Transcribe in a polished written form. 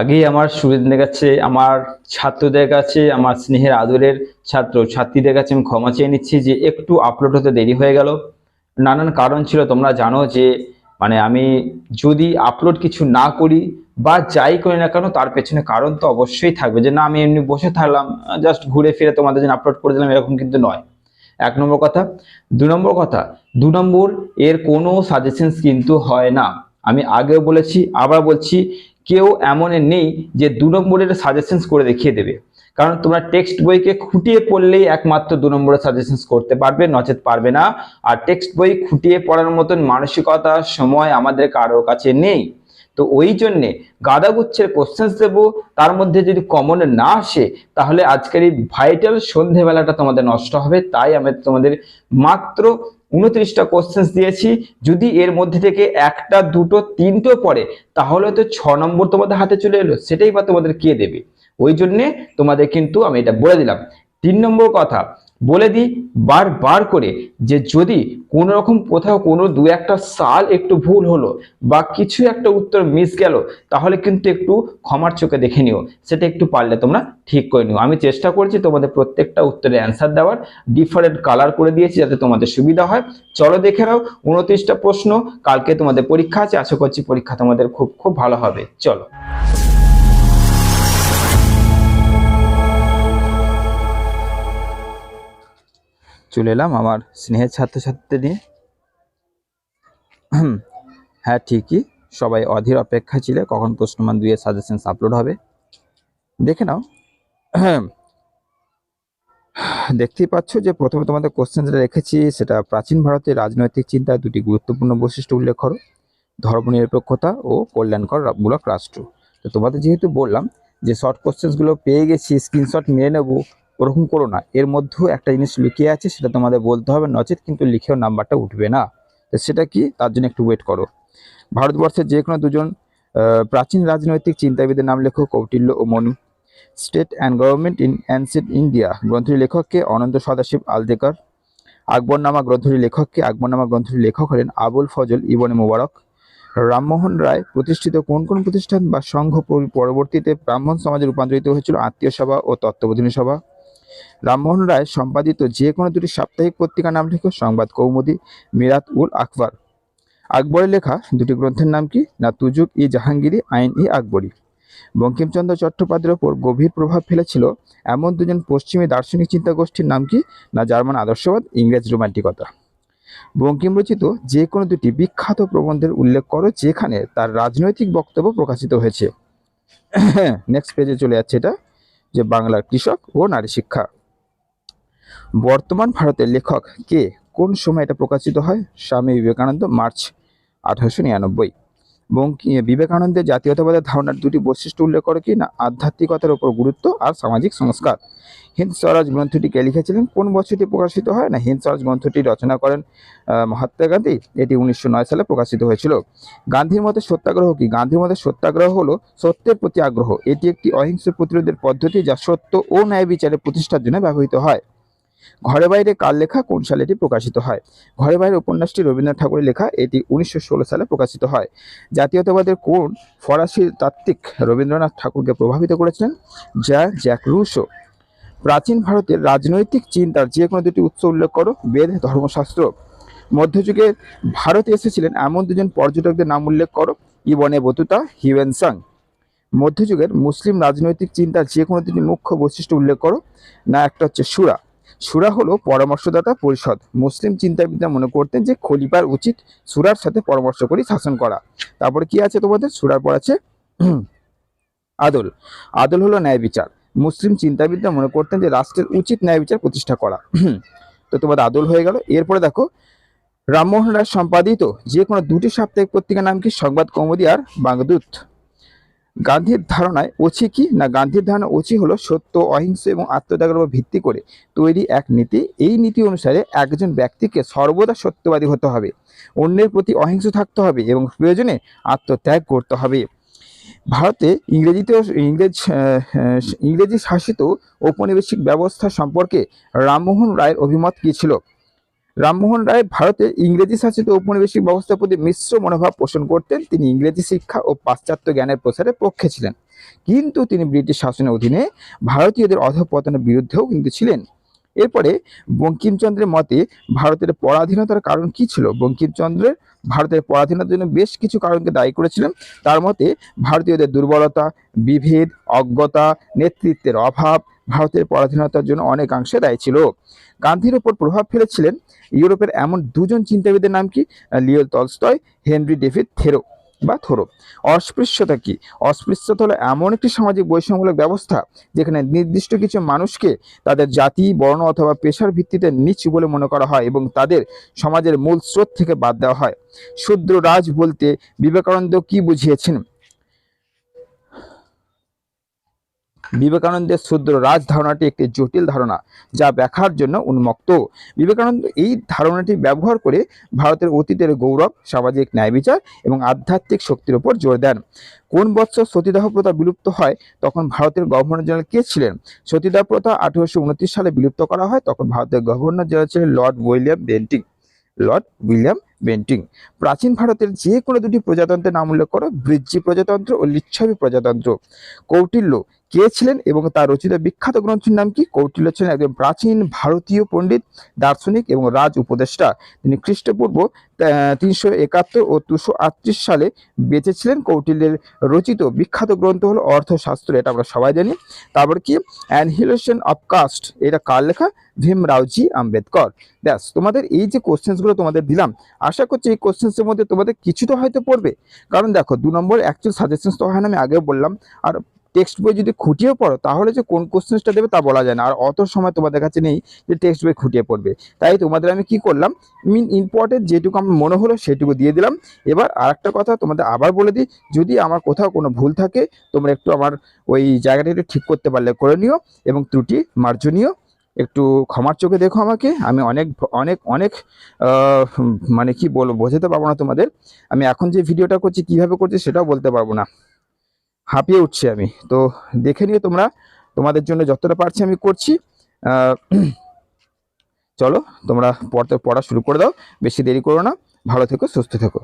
আগেই আমার স্টুডেন্টদের কাছে, আমার ছাত্রদের কাছে, আমার স্নেহের আদরের ছাত্র ছাত্রীদের কাছে আমি ক্ষমা চেয়ে নিচ্ছি যে একটু আপলোড হতে দেরি হয়ে গেল। নানান কারণ ছিল, তোমরা জানো যে আমি যদি আপলোড কিছু না করি বা যাই করি না কেন, তার পেছনে কারণ তো অবশ্যই থাকবে। যে না আমি এমনি বসে থাকলাম, জাস্ট ঘুরে ফিরে তোমাদের জন্য আপলোড করে দিলাম, এরকম কিন্তু নয়। এক নম্বর কথা। দু নম্বর, এর কোনো সাজেশনস কিন্তু হয় না। আমি আগেও বলেছি, আবার বলছি, কেউ এমন নেই যে 2 নম্বরের সাজেশনস করে দেখিয়ে দেবে। কারণ তোমরা টেক্সট বইকে খুঁটিয়ে পড়লেই একমাত্র 2 নম্বরের সাজেশনস করতে পারবে, নচেত পারবে না। আর টেক্সট বই খুঁটিয়ে পড়ার মতন মানসিকতা, সময় আমাদের কারোর কাছে নেই। তো ওই জন্যে গাদাগুচ্ছের কোশ্চেন্স দেবো, তার মধ্যে যদি কমন না আসে তাহলে আজকের এই ভাইটাল সন্ধেবেলাটা তোমাদের নষ্ট হবে। তাই আমি তোমাদের মাত্র 29টা কোশ্চেন্স দিয়েছি। যদি এর মধ্যে থেকে একটা, দুটো, তিনটেও পড়ে তাহলে তো 6 নম্বর তোমাদের হাতে চলে এলো, সেটাই বা তোমাদের কে দেবে? ওই জন্যে তোমাদের কিন্তু আমি এটা বলে দিলাম। 3 নম্বর কথা বলে দিই বারবার করে, যে যদি কোন রকম কোথাও কোনো দু একটা সাল একটু ভুল হলো বা কিছু একটা উত্তর মিস গেল, তাহলে কিন্তু একটু ক্ষমার চোখে দেখে নিও, সেটা একটু পারলে তোমরা ঠিক করে নিও। আমি চেষ্টা করছি তোমাদের প্রত্যেকটা উত্তরে অ্যান্সার দেওয়ার, ডিফারেন্ট কালার করে দিয়েছি যাতে তোমাদের সুবিধা হয়। চলো দেখে নাও 29টা প্রশ্ন। কালকে তোমাদের পরীক্ষা আছে, আশা করছি পরীক্ষা তোমাদের খুব খুব ভালো হবে। চলো। চলে এলাম আমার স্নেহের ছাত্রছাত্রীদের নিয়ে। হ্যাঁ, ঠিকই, সবাই অধীর অপেক্ষা ছিল কখন প্রশ্নমান 2 এর সাজেশন আপলোড হবে। দেখে নাও। দেখতেই পাচ্ছ যে প্রথমে তোমাদের কোশ্চেন যেটা রেখেছি সেটা প্রাচীন ভারতের রাজনৈতিক চিন্তায় 2টি গুরুত্বপূর্ণ বৈশিষ্ট্য উল্লেখ করো, ধর্মনিরপেক্ষতা ও কল্যাণকর মূলক রাষ্ট্র। তো তোমাদের যেহেতু বললাম যে শর্ট কোশ্চেন্সগুলো পেয়ে গেছি, স্ক্রিনশট নিয়ে নেবো, ওরকম করো না। এর মধ্যেও একটা জিনিস লুকিয়ে আছে, সেটা তোমাদের বলতে হবে, নচেত কিন্তু লিখেও নাম্বারটা উঠবে না। তো সেটা কি, তার জন্য একটু ওয়েট করো। ভারতবর্ষের যে কোনো দুজন প্রাচীন রাজনৈতিক চিন্তাবিদের নাম লেখো, কৌটিল্য ও Manu. State and government in ancient India গ্রন্থটির লেখককে অনন্ত সদাশিব আলদেকার। আকবরনামা গ্রন্থটির লেখক হলেন আবুল ফজল ইবনে মুবারক। রামমোহন রায় প্রতিষ্ঠিত কোন কোন প্রতিষ্ঠান বা সংঘ পরবর্তীতে ব্রাহ্মণ সমাজে রূপান্তরিত হয়েছিল, আত্মীয় সভা ও তত্ত্ববোধিনী সভা। রামমোহন রায় সম্পাদিত যে কোনো 2টি সাপ্তাহিক পত্রিকার নাম লেখো, সংবাদ কৌমুদি, মিরাত উল আখবার। আকবরের লেখা 2টি গ্রন্থের নাম কি, না তুজুক ই জাহাঙ্গীরি, আইন ই আকবরী। বঙ্কিমচন্দ্র চট্টোপাধ্যায়ের ওপর গভীর প্রভাব ফেলেছিল এমন 2জন পশ্চিমী দার্শনিক চিন্তা গোষ্ঠীর নাম কি, না জার্মান আদর্শবাদ, ইংরেজ রোমান্টিকতা। বঙ্কিম রচিত যে কোনো 2টি বিখ্যাত প্রবন্ধের উল্লেখ করো যেখানে তার রাজনৈতিক বক্তব্য প্রকাশিত হয়েছে। নেক্সট পেজে চলে যাচ্ছে এটা, যে বাংলার কৃষক ও নারী শিক্ষা। বর্তমান ভারতের লেখক কে, কোন সময় এটা প্রকাশিত হয়, স্বামী বিবেকানন্দ, মার্চ 1899। বিবেকানন্দের জাতীয়তাবাদের ধারণার 2টি বৈশিষ্ট্য উল্লেখ করে কি, না আধ্যাত্মিকতার উপর গুরুত্ব আর সামাজিক সংস্কার। হিন্দ স্বরাজ গ্রন্থটি কে লিখেছিলেন, কোন বছরটি প্রকাশিত হয়, না হিন্দ স্বরাজ গ্রন্থটি রচনা করেন মহাত্মা গান্ধী, এটি 1909 সালে প্রকাশিত হয়েছিল। গান্ধীর মতে সত্যাগ্রহ কি, গান্ধীর মতে সত্যাগ্রহ হলো সত্যের প্রতি আগ্রহ, এটি একটি অহিংস প্রতিরোধের পদ্ধতি যা সত্য ও ন্যায় বিচারের প্রতিষ্ঠার জন্য ব্যবহৃত হয়। ঘরে বাইরে কার লেখা, কোন সালে এটি প্রকাশিত হয়? ঘরে বাইরে উপন্যাসটি রবীন্দ্রনাথ ঠাকুরের লেখা, এটি 1916 সালে প্রকাশিত হয়। জাতীয়তাবাদের কোন ফরাসি তাত্ত্বিক রবীন্দ্রনাথ ঠাকুরকে প্রভাবিত করেছিলেন? Jacques Rousseau. প্রাচীন ভারতের রাজনৈতিক চিন্তার যে কোনো 2টি উৎস উল্লেখ করো, বেদ, ধর্মশাস্ত্র। মধ্যযুগে ভারতে এসেছিলেন এমন 2জন পর্যটকদের নাম উল্লেখ করো, ইবনে বতুতা, হিউয়েন সাং। মধ্যযুগের মুসলিম রাজনৈতিক চিন্তার যে কোনো 2টি মুখ্য বৈশিষ্ট্য উল্লেখ করো, না একটা হচ্ছে সুরা। সুরা হলো পরামর্শদাতা পরিষদ। মুসলিম চিন্তাবিদরা মনে করতেন যে খলিফার উচিত সুরার সাথে পরামর্শ করে শাসন করা। তারপরে কি আছে তোমাদের, সুরার পর আছে আদল। আদল হলো ন্যায় বিচার। মুসলিম চিন্তাবিদরা মনে করতেন যে রাষ্ট্রের উচিত ন্যায় বিচার প্রতিষ্ঠা করা। তো তোমাদের আদল হয়ে গেল। এরপরে দেখো, রামমোহন রায় সম্পাদিত যে কোনো 2টি সাপ্তাহিক পত্রিকার নাম কি, সংবাদ কৌমুদি আর বাংলাদূত। গান্ধীর ধারণায় ওছি কি, না গান্ধীর ধারণা ওছি হলো সত্য, অহিংস এবং আত্মত্যাগের উপর ভিত্তি করে তৈরি এক নীতি। এই নীতি অনুসারে একজন ব্যক্তিকে সর্বদা সত্যবাদী হতে হবে, অন্যের প্রতি অহিংস থাকতে হবে এবং প্রয়োজনে আত্মত্যাগ করতে হবে। ভারতে ইংরেজি শাসিত ঔপনিবেশিক ব্যবস্থা সম্পর্কে রামমোহন রায়ের অভিমত কী ছিল? রামমোহন রায় ভারতের ইংরেজি শাসিত ঔপনিবেশিক ব্যবস্থার প্রতি মিশ্র মনোভাব পোষণ করতেন। তিনি ইংরেজি শিক্ষা ও পাশ্চাত্য জ্ঞানের প্রসারের পক্ষে ছিলেন। কিন্তু তিনি ব্রিটিশ শাসনের অধীনে ভারতীয়দের অধঃপতনের বিরুদ্ধেও কিন্তু ছিলেন। এরপরে বঙ্কিমচন্দ্রের মতে ভারতের পরাধীনতার কারণ কি ছিল? বঙ্কিমচন্দ্রের ভারতের পরাধীনতার জন্য বেশ কিছু কারণকে দায়ী করেছিলেন। তার মতে ভারতীয়দের দুর্বলতা, বিভেদ, অজ্ঞতা, নেতৃত্বের অভাব ভারতের পরাধীনতার জন্য অনেকাংশে দায়ী ছিল। গান্ধীর উপর প্রভাব ফেলেছিলেন ইউরোপের এমন দুজন চিন্তাবিদের নাম কি? Leo Tolstoy, Henry David Thoreau. অস্পৃশ্যতা কি? অস্পৃশ্যতা হলো এমন একটি সামাজিক বৈষম্যমূলক ব্যবস্থা যেখানে নির্দিষ্ট কিছু মানুষকে তাদের জাতি, বর্ণ অথবা পেশার ভিত্তিতে নীচ বলে মনে করা হয় এবং তাদের সমাজের মূল স্রোত থেকে বাদ দেওয়া হয়। শূদ্র রাজ বলতে বিবেকানন্দ কি বুঝিয়েছেন? বিবেকানন্দের শূদ্র রাজ ধারণাটি একটি জটিল ধারণা যা ব্যাখ্যার জন্য উন্মুক্ত। বিবেকানন্দ এই ধারণাটি ব্যবহার করে ভারতের অতীতের গৌরব, সামাজিক ন্যায় বিচার এবং আধ্যাত্মিক শক্তির উপর জোর দেন। কোন বছর সতীদাহ প্রথা বিলুপ্ত হয়? তখন ভারতের গভর্নর জেনারেল কে ছিলেন? সতীদাহ প্রথা 1829 সালে বিলুপ্ত করা হয়। তখন ভারতের গভর্নর জেনারেল ছিলেন লর্ড উইলিয়াম বেন্টিং। প্রাচীন ভারতের যে কোনো দুটি প্রজাতন্ত্রের নাম উল্লেখ করো। বৃজ্জি প্রজাতন্ত্র ও লিচ্ছবি প্রজাতন্ত্র। কৌটিল্য কে ছিলেন এবং তার রচিত বিখ্যাত গ্রন্থের নাম কি? কৌটিল্য ছিলেন একজন প্রাচীন ভারতীয় পণ্ডিত, দার্শনিক এবং রাজ উপদেষ্টা। তিনি খ্রিস্টপূর্ব 371 ও 238 সালে বেঁচে ছিলেন। কৌটিল্যের রচিত বিখ্যাত গ্রন্থ হলো অর্থশাস্ত্র, এটা আমরা সবাই জানি। তারপর কি? অ্যানহিলেশন অফ কাস্ট, এটা কার লেখা? ভীমরাওজি আম্বেদকর। ব্যাস, তোমাদের এই যে কোশ্চেন্সগুলো তোমাদের দিলাম, আশা করছি এই কোশ্চেন্সের মধ্যে তোমাদের কিছু তো হয়তো পড়বে। কারণ দেখো, 2 নম্বর অ্যাকচুয়াল সাজেশনস তো হয় না, আমি আগেও বললাম। আর টেক্সট বই যদি খুঁটিয়ে পড়ো তাহলে যে কোন কোশ্চেন্সটা দেবে তা বলা যায় না, আর অত সময় তোমাদের কাছে নেই যে টেক্সট বই খুঁটিয়ে পড়বে। তাই তোমাদের আমি কি করলাম, ইম্পর্টেন্ট যেটুকু আমার মনে হলো সেটুকু দিয়ে দিলাম। এবার আরেকটা কথা তোমাদের আবার বলে দিই, যদি আমার কোথাও কোনো ভুল থাকে তোমরা একটু আমার ওই জায়গাটা একটু ঠিক করতে পারলে করে নিও, এবং ত্রুটি মার্জনীয় একটু ক্ষমার চোখে দেখো আমাকে। আমি অনেক অনেক অনেক মানে কি বলবো, বোঝাতে পারবো না তোমাদের। আমি এখন যে ভিডিওটা করছি কিভাবে করছি সেটাও বলতে পারবো না, হাঁপিয়ে উঠছি আমি। তো দেখে নিও তোমরা, তোমাদের জন্য যতটা পারছি আমি করছি। চলো তোমরা পড়া শুরু করে দাও, বেশি দেরি করো না। ভালো থেকো, সুস্থ থেকো।